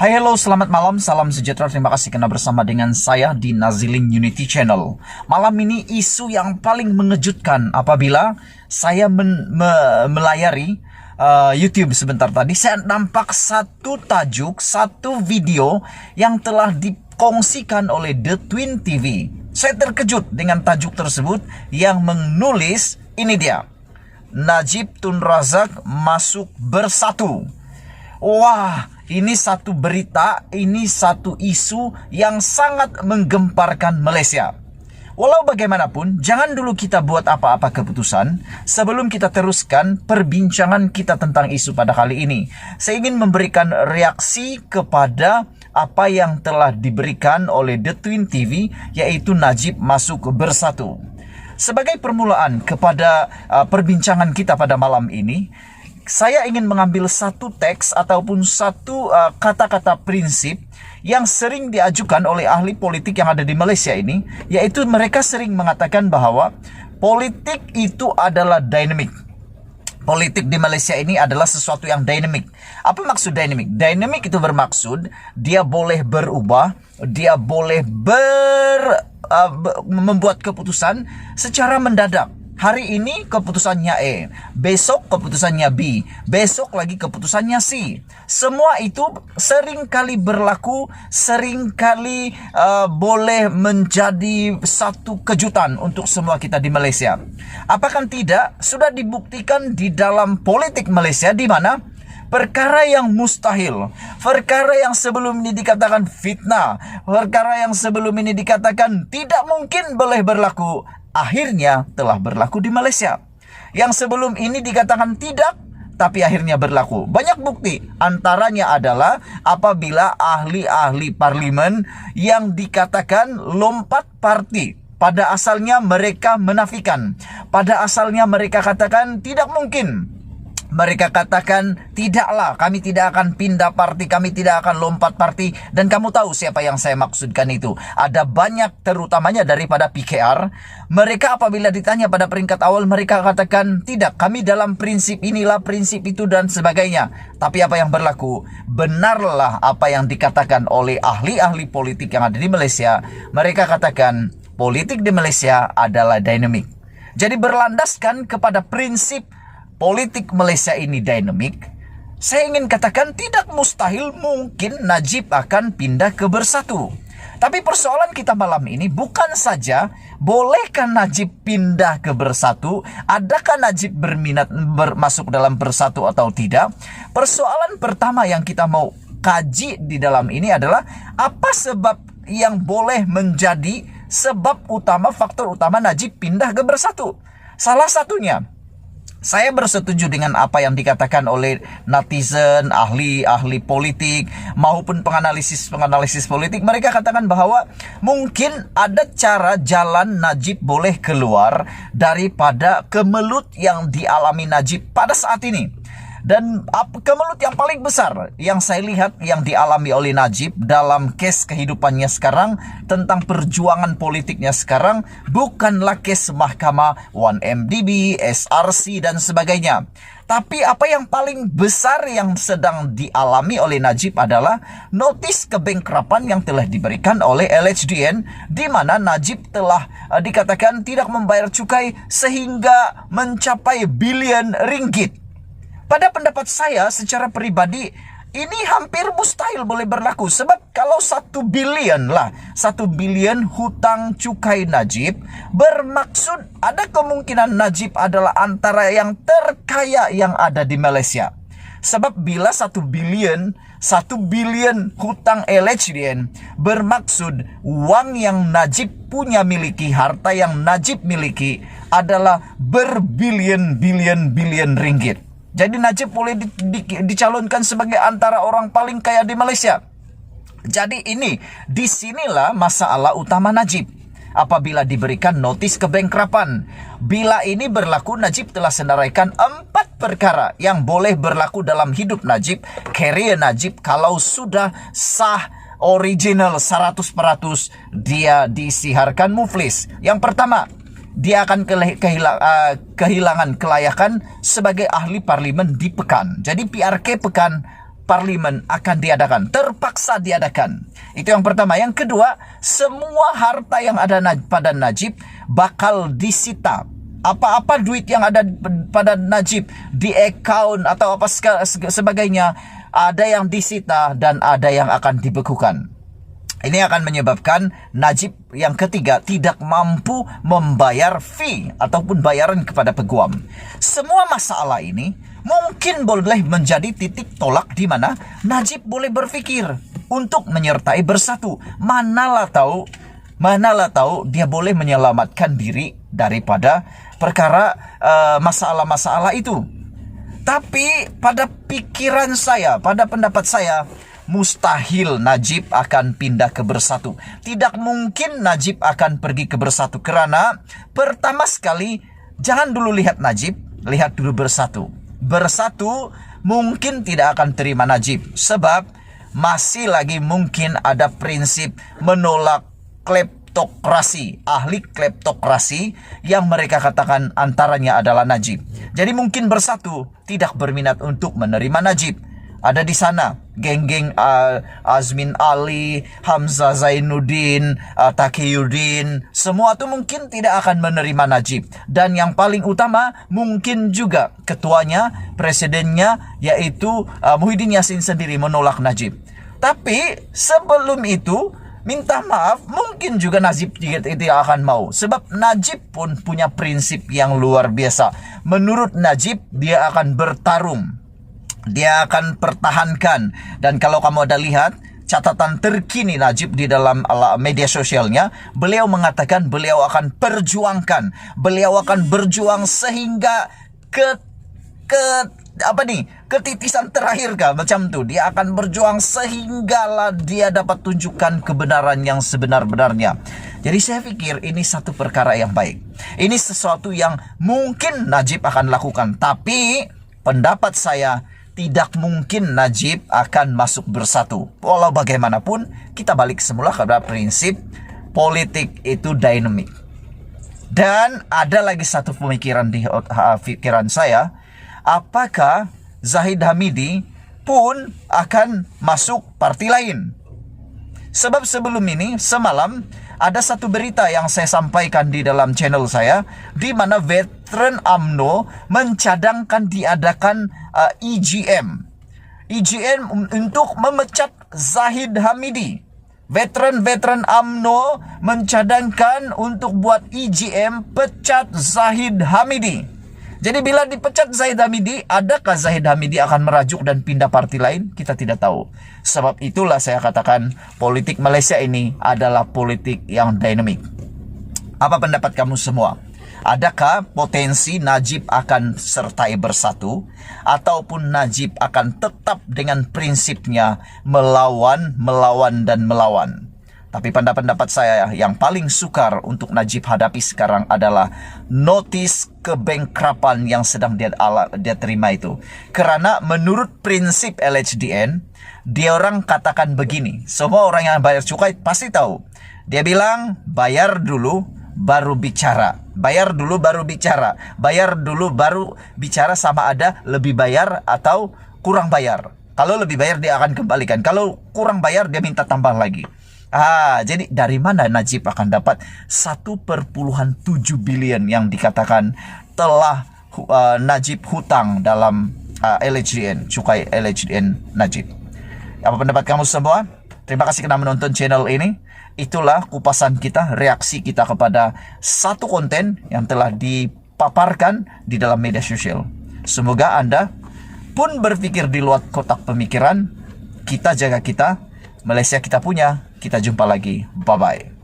Hai, hello, selamat malam, salam sejahtera, terima kasih karena bersama dengan saya di Nazilin Unity Channel. Malam ini isu yang paling mengejutkan apabila saya melayari YouTube sebentar tadi, saya nampak satu tajuk, satu video yang telah dikongsikan oleh The Twin TV. Saya terkejut dengan tajuk tersebut yang menulis, ini dia, Najib Tun Razak masuk bersatu. Wah, ini satu berita, ini satu isu yang sangat menggemparkan Malaysia. Walau bagaimanapun, jangan dulu kita buat apa-apa keputusan sebelum kita teruskan perbincangan kita tentang isu pada kali ini. Saya ingin memberikan reaksi kepada apa yang telah diberikan oleh The Twin TV, yaitu Najib masuk bersatu. Sebagai permulaan kepada perbincangan kita pada malam ini, saya ingin mengambil satu teks ataupun satu kata-kata prinsip yang sering diajukan oleh ahli politik yang ada di Malaysia ini, yaitu mereka sering mengatakan bahwa politik itu adalah dynamic. Politik di Malaysia ini adalah sesuatu yang dynamic. Apa maksud dynamic? Dynamic itu bermaksud dia boleh berubah, dia boleh membuat keputusan secara mendadak. Hari ini keputusannya E, besok keputusannya B, besok lagi keputusannya C. Semua itu seringkali berlaku, seringkali boleh menjadi satu kejutan untuk semua kita di Malaysia. Apakah tidak? Sudah dibuktikan di dalam politik Malaysia, di mana perkara yang mustahil, perkara yang sebelum ini dikatakan fitnah, perkara yang sebelum ini dikatakan tidak mungkin boleh berlaku, akhirnya telah berlaku di Malaysia. Yang sebelum ini dikatakan tidak, tapi akhirnya berlaku. Banyak bukti, antaranya adalah apabila ahli-ahli parlimen yang dikatakan lompat parti. Pada asalnya mereka menafikan, pada asalnya mereka katakan tidak mungkin. Mereka katakan, tidaklah, kami tidak akan pindah parti, kami tidak akan lompat parti. Dan kamu tahu siapa yang saya maksudkan itu. Ada banyak, terutamanya daripada PKR. Mereka apabila ditanya pada peringkat awal, mereka katakan, tidak, kami dalam prinsip inilah, prinsip itu, dan sebagainya. Tapi apa yang berlaku? Benarlah apa yang dikatakan oleh ahli-ahli politik yang ada di Malaysia. Mereka katakan, politik di Malaysia adalah dynamic. Jadi berlandaskan kepada prinsip politik Malaysia ini dinamik, saya ingin katakan tidak mustahil mungkin Najib akan pindah ke bersatu. Tapi persoalan kita malam ini bukan saja bolehkah Najib pindah ke bersatu, adakah Najib berminat masuk dalam bersatu atau tidak. Persoalan pertama yang kita mau kaji di dalam ini adalah apa sebab yang boleh menjadi sebab utama, faktor utama Najib pindah ke bersatu. Salah satunya, saya bersetuju dengan apa yang dikatakan oleh netizen, ahli-ahli politik, maupun penganalisis politik. Mereka katakan bahwa mungkin ada cara jalan Najib boleh keluar daripada kemelut yang dialami Najib pada saat ini. Dan kemelut yang paling besar yang saya lihat yang dialami oleh Najib dalam kes kehidupannya sekarang, tentang perjuangan politiknya sekarang, bukanlah kes mahkamah 1MDB, SRC dan sebagainya. Tapi apa yang paling besar yang sedang dialami oleh Najib adalah notis kebangkrutan yang telah diberikan oleh LHDN, di mana Najib telah dikatakan tidak membayar cukai sehingga mencapai bilion ringgit. Pada pendapat saya secara pribadi, ini hampir mustahil boleh berlaku. Sebab kalau 1 bilion hutang cukai Najib, bermaksud ada kemungkinan Najib adalah antara yang terkaya yang ada di Malaysia. Sebab bila 1 bilion hutang LHDN, bermaksud uang yang Najib punya miliki, harta yang Najib miliki adalah berbilion-bilion ringgit. Jadi Najib boleh dicalonkan sebagai antara orang paling kaya di Malaysia. Jadi disinilah masalah utama Najib. Apabila diberikan notis kebangkrutan, bila ini berlaku, Najib telah senaraikan 4 perkara yang boleh berlaku dalam hidup Najib, career Najib, kalau sudah sah, original 100%, dia disiharkan muflis. Yang pertama, dia akan kehilangan kelayakan sebagai ahli parlimen di Pekan. Jadi PRK Pekan parlimen akan diadakan, terpaksa diadakan. Itu yang pertama. Yang kedua, semua harta yang ada pada Najib bakal disita. Apa-apa duit yang ada pada Najib di account atau apa sebagainya, ada yang disita dan ada yang akan dibekukan. Ini akan menyebabkan Najib yang ketiga tidak mampu membayar fee ataupun bayaran kepada peguam. Semua masalah ini mungkin boleh menjadi titik tolak di mana Najib boleh berpikir untuk menyertai bersatu. Manalah tahu dia boleh menyelamatkan diri daripada perkara masalah-masalah itu. Tapi pada pikiran saya, pada pendapat saya, mustahil Najib akan pindah ke bersatu. Tidak mungkin Najib akan pergi ke bersatu karena pertama sekali jangan dulu lihat Najib, lihat dulu bersatu. Bersatu mungkin tidak akan terima Najib sebab masih lagi mungkin ada prinsip menolak kleptokrasi, ahli kleptokrasi yang mereka katakan antaranya adalah Najib. Jadi mungkin bersatu tidak berminat untuk menerima Najib. Ada di sana geng-geng Azmin Ali, Hamzah Zainuddin, Taqiyuddin, semua itu mungkin tidak akan menerima Najib. Dan yang paling utama mungkin juga ketuanya, presidennya yaitu Muhyiddin Yassin sendiri menolak Najib. Tapi sebelum itu minta maaf, mungkin juga Najib tidak akan mau. Sebab Najib pun punya prinsip yang luar biasa. Menurut Najib, dia akan bertarung. Dia akan pertahankan. Dan kalau kamu ada lihat catatan terkini Najib di dalam media sosialnya, beliau mengatakan beliau akan perjuangkan. Beliau akan berjuang sehingga ketitisan terakhir kah, macam tu. Dia akan berjuang sehinggalah dia dapat tunjukkan kebenaran yang sebenar-benarnya. Jadi saya pikir ini satu perkara yang baik. Ini sesuatu yang mungkin Najib akan lakukan. Tapi pendapat saya, tidak mungkin Najib akan masuk bersatu. Walau bagaimanapun, kita balik semula kepada prinsip politik itu dinamik. Dan ada lagi satu pemikiran di pikiran saya, apakah Zahid Hamidi pun akan masuk parti lain? Sebab sebelum ini, semalam, ada satu berita yang saya sampaikan di dalam channel saya, di mana veteran UMNO mencadangkan diadakan EGM untuk memecat Zahid Hamidi. Veteran UMNO mencadangkan untuk buat EGM pecat Zahid Hamidi. Jadi bila dipecat Zahid Hamidi, adakah Zahid Hamidi akan merajuk dan pindah parti lain? Kita tidak tahu. Sebab itulah saya katakan politik Malaysia ini adalah politik yang dinamik. Apa pendapat kamu semua? Adakah potensi Najib akan sertai bersatu? Ataupun Najib akan tetap dengan prinsipnya melawan? Tapi pendapat saya yang paling sukar untuk Najib hadapi sekarang adalah notis kebengkrapan yang sedang dia terima itu. Karena menurut prinsip LHDN, dia orang katakan begini. Semua orang yang bayar cukai pasti tahu. Dia bilang bayar dulu baru bicara. Bayar dulu baru bicara. Bayar dulu baru bicara sama ada lebih bayar atau kurang bayar. Kalau lebih bayar dia akan kembalikan. Kalau kurang bayar dia minta tambah lagi. Jadi dari mana Najib akan dapat 1,7 bilion yang dikatakan telah Najib hutang dalam LHDN, cukai LHDN Najib? Apa pendapat kamu semua? Terima kasih karena menonton channel ini. Itulah kupasan kita, reaksi kita kepada satu konten yang telah dipaparkan di dalam media sosial. Semoga Anda pun berpikir di luar kotak pemikiran. Kita jaga kita, Malaysia kita punya. Kita jumpa lagi. Bye-bye.